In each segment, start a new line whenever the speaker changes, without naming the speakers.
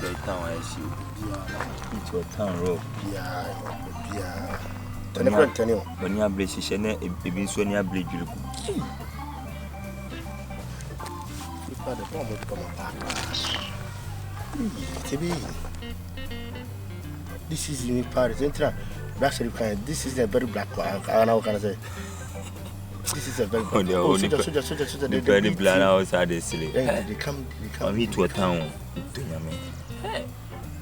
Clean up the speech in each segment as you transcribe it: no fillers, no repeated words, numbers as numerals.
your town, I see. It's your town, road.
Yeah. When you
are blessed, you be so near bleed you.
This is in Paris. This is a very black one. I know can I say. This is a very soldier.
The very black outside the city.
They come
meet to a town. Hey,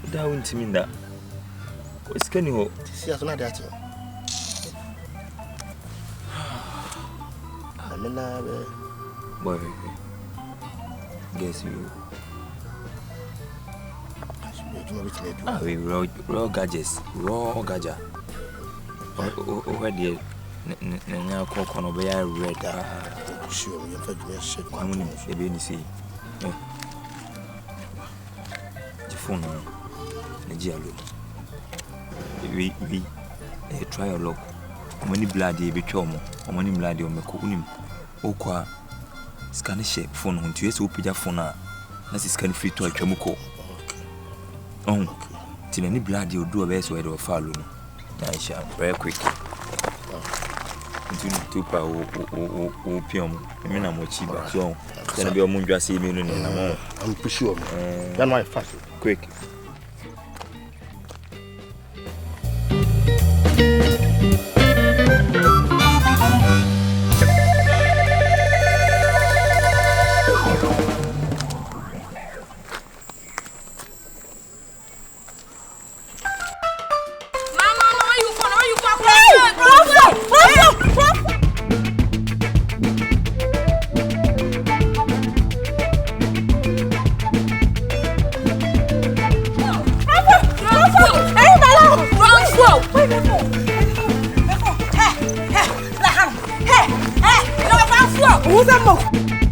that wouldn't mean that. What's can you hope?
This is not that.
Boy, guess you. We raw gadgets, raw gadget. Over there, now cock on over red.
Sure, you're shake
one minute, the baby see. The phone, the jello. We try a look. Many bloody betromo, or many bloody on the cooling. Okwa scan shape phone on to so pija phone. That's scan free to a chamuko. Oh, till any blood you do a best way to follow. I shall very quick. Into 2 power opium, I mean, I'm what cheaper. So, then be a moon just see me in a moment.
I'm pretty sure. Then my fast.
Quick.
Who's that?